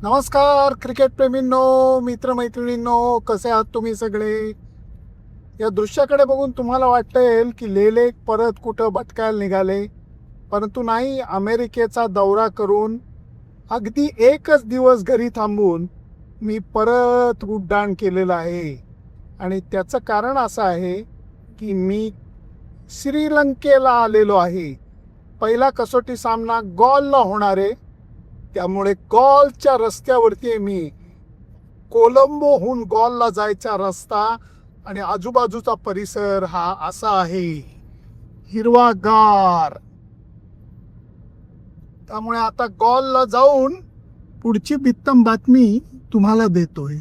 नमस्कार क्रिकेट प्रेमींनो, मित्रमैत्रिणींनो, कसे आहात तुम्ही सगळे? या दृश्याकडे बघून तुम्हाला वाटेल की लेले परत कुठं भटकायला निघाले, परंतु नाही. अमेरिकेचा दौरा करून अगदी एकच दिवस घरी थांबून मी परत उड्डाण केलेलं आहे. आणि त्याचं कारण असं आहे की मी श्रीलंकेला आलेलो आहे. पहिला कसोटी सामना गॉलला होणार आहे, त्यामुळे गॉलच्या रस्त्यावरती आहे मी. कोलंबोहून गॉलला जायचा रस्ता आणि आजूबाजूचा परिसर हा असा आहे, हिरवागार. त्यामुळे आता गॉलला जाऊन पुढची बित्तम बातमी तुम्हाला देतोय.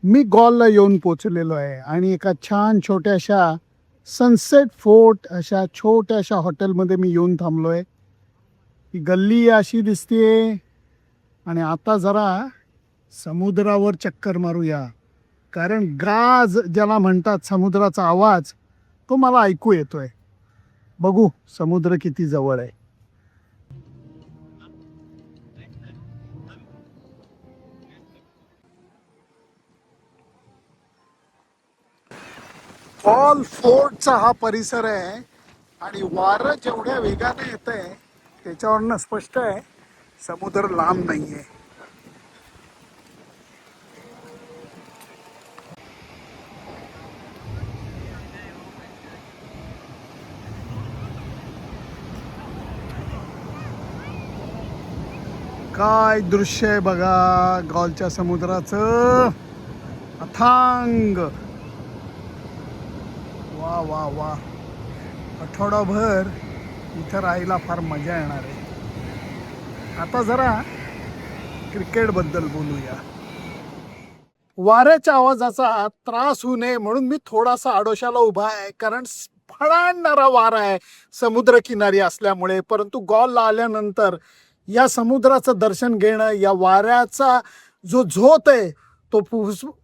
मी गॉलला येऊन पोचलेलो आहे आणि एका छान छोट्याशा सनसेट फोर्ट अशा छोट्याशा हॉटेलमध्ये मी येऊन थांबलो आहे. ही गल्ली अशी दिसते आणि आता जरा समुद्रावर चक्कर मारूया, कारण गाज ज्याला म्हणतात समुद्राचा आवाज तो मला ऐकू येतोय. बघू समुद्र किती जवळ आहे. फॉल फोर्टचा हा परिसर आहे आणि वारं जेवढ्या वेगाने येत आहे त्याच्यावरनं स्पष्ट आहे समुद्र लांब नाहीये. काय दृश्य आहे बघा गॉलच्या समुद्राचं, अथांग. वा वा वा, आठवडाभर इथं राहायला फार मजा येणार आहे. आता जरा क्रिकेटबद्दल बोलूया. वाऱ्याच्या आवाजाचा त्रास होऊ नये म्हणून मी थोडासा आडोशाला उभा आहे, कारण फळांणारा वारा आहे समुद्रकिनारी असल्यामुळे. परंतु गॉलला आल्यानंतर या समुद्राचं दर्शन घेणं, या वाऱ्याचा जो झोत आहे तो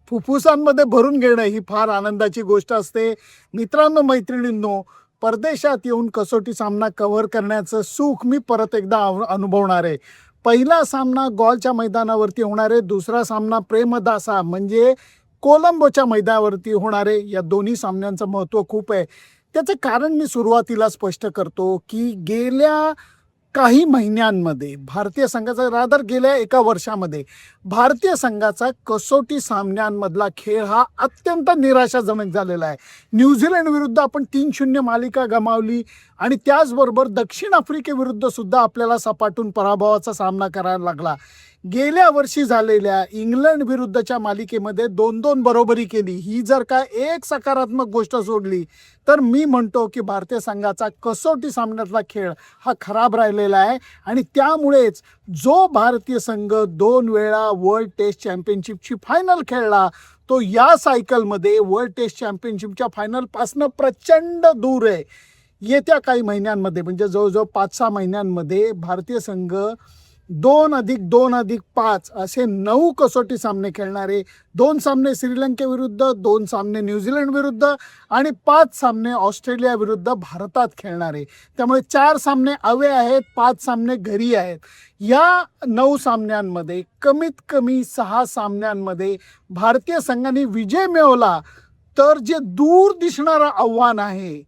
फुफ्फुसांमध्ये भरून घेणं ही फार आनंदाची गोष्ट असते. मित्रांनो, मैत्रिणींनो, परदेशात येऊन कसोटी सामना कव्हर करण्याचं सुख मी परत एकदा अनुभवणार आहे. पहिला सामना गॉलच्या मैदानावरती होणार आहे, दुसरा सामना प्रेमदासा म्हणजे कोलंबोच्या मैदानावरती होणार आहे. या दोन्ही सामन्यांचं महत्त्व खूप आहे. त्याचं कारण मी सुरुवातीला स्पष्ट करतो की गेल्या काही महिन्यांमध्ये भारतीय संघाचा, रादर गेल्या एका वर्षामध्ये भारतीय संघाचा कसोटी सामन्यांमधला खेळ हा अत्यंत निराशाजनक झालेला आहे. न्यूझीलंड विरुद्ध आपण 3-0 मालिका गमावली आणि त्याचबरोबर दक्षिण आफ्रिकेविरुद्ध सुद्धा आपल्याला सपाटून पराभवाचा सामना करायला लागला. गेल्या वर्षी झालेल्या इंग्लंड विरुद्धच्या मालिकेमध्ये 2-2 बरोबरी केली. ही जर का एक सकारात्मक गोष्ट सोडली तर मी म्हणतो की भारतीय संघाचा कसोटी सामन्यातला खेळ हा खराब राहिलेला आहे. आणि त्यामुळेच जो भारतीय संघ 2 वेळा वर्ल्ड टेस्ट चॅम्पियनशिपची फायनल खेळला तो या सायकलमध्ये वर्ल्ड टेस्ट चॅम्पियनशिपच्या फायनलपासनं प्रचंड दूर आहे. येत्या काही महिन्यांमध्ये म्हणजे जवळजवळ 5-6 महिन्यांमध्ये भारतीय संघ 2+2+5 असे 9 कसोटी सामने खेळणारे. 2 सामने श्रीलंकेविरुद्ध, 2 सामने न्यूझीलंड विरुद्ध आणि 5 सामने ऑस्ट्रेलिया विरुद्ध भारतात खेळणारे. त्यामुळे 4 सामने अवे आहेत, 5 सामने घरी आहेत. या 9 सामन्यांमध्ये कमीत कमी 6 सामन्यांमध्ये भारतीय संघाने विजय मिळवला तर जे दूर दिसणारं आव्हान आहे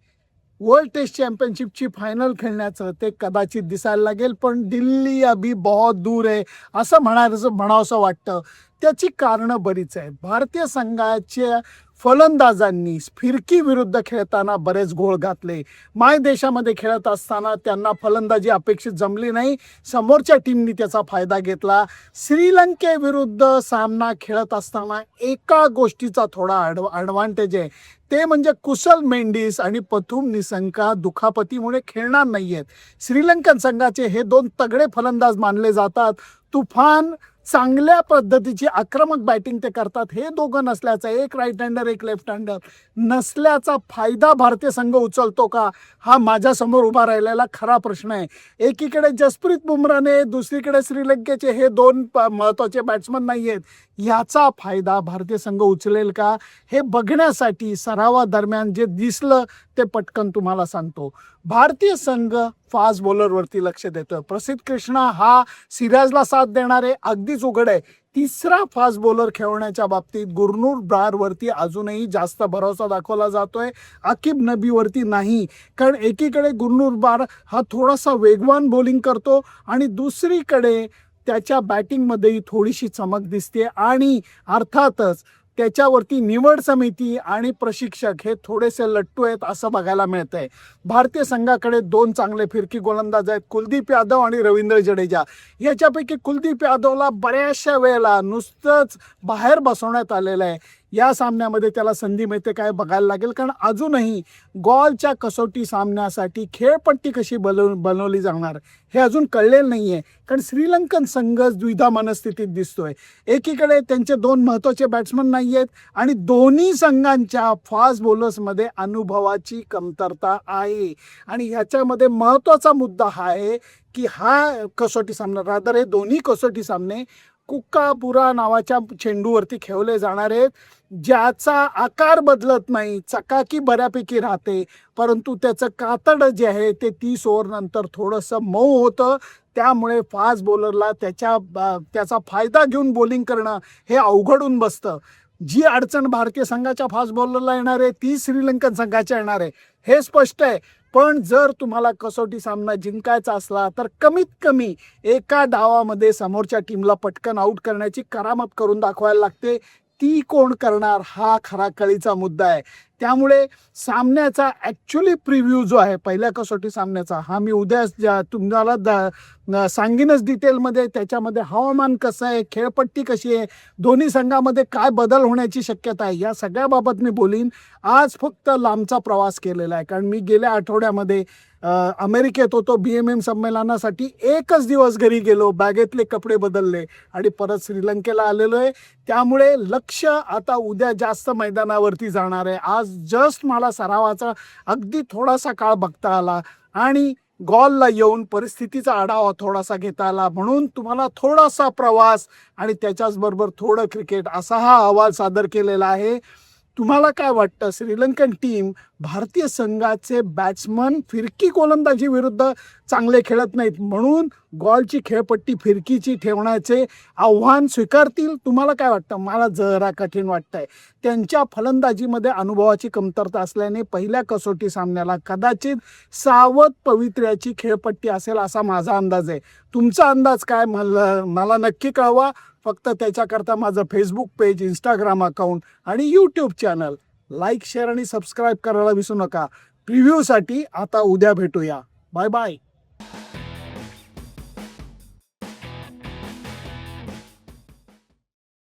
वर्ल्ड टेस्ट चॅम्पियनशिपची फायनल खेळण्याचं ते कदाचित दिसायला लागेल. पण दिल्ली अभी बहुत दूर आहे असं म्हणावंसं वाटतं. त्याची कारणं बरीच आहेत. भारतीय संघाच्या फलंदाजांनी फिरकी विरुद्ध खेळताना बरेच घोळ घातले. माय देशामध्ये खेळत असताना त्यांना फलंदाजी अपेक्षित जमली नाही, समोरच्या टीमनी त्याचा फायदा घेतला. श्रीलंकेविरुद्ध सामना खेळत असताना एका गोष्टीचा थोडा ॲडव्हान्टेज आहे, ते म्हणजे कुशल मेंडिस आणि पथुम निसंका दुखापतीमुळे खेळणार नाही आहेत. श्रीलंकन संघाचे हे 2 तगडे फलंदाज मानले जातात. तुफान चांगल्या पद्धतीची आक्रमक बॅटिंग ते करतात. हे दोघं नसल्याचा, एक राईट हँडर एक लेफ्ट हँडर नसल्याचा फायदा भारतीय संघ उचलतो का, हा माझ्यासमोर उभा राहिलेला खरा प्रश्न आहे. एकीकडे जसप्रीत बुमराहने, दुसरीकडे श्रीलंकेचे हे 2 महत्त्वाचे बॅट्समन नाही आहेत. याचा फायदा भारतीय संघ उचलेल का, हे बघण्यासाठी सरावादरम्यान जे दिसलं ते पटकन तुम्हाला सांगतो. भारतीय संघ फास्ट बॉलरवरती लक्ष देतं. प्रसिद्ध कृष्णा हा सिराजला साथ देणारे अगदीच उघड आहे. तिसरा फास्ट बॉलर खेळवण्याच्या बाबतीत गुरनूर ब्रारवरती अजूनही जास्त भरोसा दाखवला जातोय, आकिब नबीवरती नाही. कारण एकीकडे गुरनूर ब्रार हा थोडासा वेगवान बॉलिंग करतो आणि दुसरीकडे त्याच्या बॅटिंगमध्येही थोडीशी चमक दिसते आणि अर्थातच त्याच्यावरती निवड समिती आणि प्रशिक्षक हे थोडेसे लट्टू आहेत असं बघायला मिळतंय. भारतीय संघाकडे 2 चांगले फिरकी गोलंदाज आहेत, कुलदीप यादव आणि रवींद्र जडेजा. याच्यापैकी कुलदीप यादवला बऱ्याचशा वेळेला नुसतंच बाहेर बसवण्यात आलेलं आहे. या सामन्यामध्ये त्याला संधी मिळते काय बघायला लागेल, कारण अजूनही गॉलच्या कसोटी सामन्यासाठी खेळपट्टी कशी बनवली जाणार हे अजून कळलेलं नाही आहे. कारण श्रीलंकन संघ द्विधा मनस्थितीत दिसतोय. एकीकडे त्यांचे 2 महत्त्वाचे बॅट्समन नाही आहेत आणि दोन्ही संघांच्या फास्ट बॉलर्समध्ये अनुभवाची कमतरता आहे. आणि ह्याच्यामध्ये महत्त्वाचा मुद्दा हा आहे की हा कसोटी सामना, रादर हे दोन्ही कसोटी सामने कुक्कापुरा नावाच्या चेंडूवरती खेळले जाणार आहेत, ज्याचा आकार बदलत नाही, चकाकी बऱ्यापैकी राहते, परंतु त्याचं कातड जे आहे ते 30 ओव्हरनंतर थोडंसं मऊ होतं. त्यामुळे फास्ट बॉलरला त्याचा फायदा घेऊन बॉलिंग करणं हे अवघडून बसतं. जी अडचण भारतीय संघाच्या फास्ट बॉलरला येणार आहे ती श्रीलंकन संघाच्या येणार आहे, हे स्पष्ट आहे. पण जर तुम्हाला कसोटी सामना जिंकायचा असला तर कमीत कमी एका डावामध्ये समोरच्या टीमला पटकन आऊट करण्याची करामत करून दाखवायला लागते. ती कोण करणार हा खरा कळीचा मुद्दा आहे. त्यामुळे सामन्याचा ॲक्च्युली प्रिव्ह्यू जो आहे पहिल्या कसोटी सामन्याचा, हा मी उद्या तुम्हाला सांगीनच डिटेलमध्ये. त्याच्यामध्ये हवामान कसं आहे, खेळपट्टी कशी आहे, दोन्ही संघामध्ये काय बदल होण्याची शक्यता आहे, या सगळ्याबाबत मी बोलीन. आज फक्त लांबचा प्रवास केलेला आहे, कारण मी गेल्या आठवड्यामध्ये अमेरिकेत होतो BMM संमेलनासाठी. 1च दिवस घरी गेलो, बॅगेतले कपडे बदलले आणि परत श्रीलंकेला आलेलो आहे. त्यामुळे लक्ष आता उद्या जास्त मैदानावरती जाणार आहे. आज जस्ट मला सरावाचा अगदी थोडासा काळ बघता आला आणि गॉलला येऊन परिस्थितीचा आढावा थोडासा घेता आला, म्हणून तुम्हाला थोडासा प्रवास आणि त्याच्याचबरोबर थोडं क्रिकेट असा हा अहवाल सादर केलेला आहे. तुम्हाला काय वाटतं, श्रीलंकन टीम भारतीय संघाचे बॅट्समन फिरकी गोलंदाजी विरुद्ध चांगले खेळत नाहीत म्हणून गॉलची खेळपट्टी फिरकीची ठेवण्याचे आव्हान स्वीकारतील? तुम्हाला काय वाटतं? मला जरा कठीण वाटतंय. त्यांच्या फलंदाजीमध्ये अनुभवाची कमतरता असल्याने पहिल्या कसोटी सामन्याला कदाचित सावध पवित्र्याची खेळपट्टी असेल असा माझा अंदाज आहे. तुमचा अंदाज काय मला नक्की कळवा. फक्त त्याच्याकरता माझं फेसबुक पेज, इंस्टाग्राम अकाउंट आणि यूट्यूब चॅनल लाईक, शेअर आणि सबस्क्राईब करायला विसरू नका. प्रिव्ह्यूसाठी आता उद्या भेटूया. Bye bye.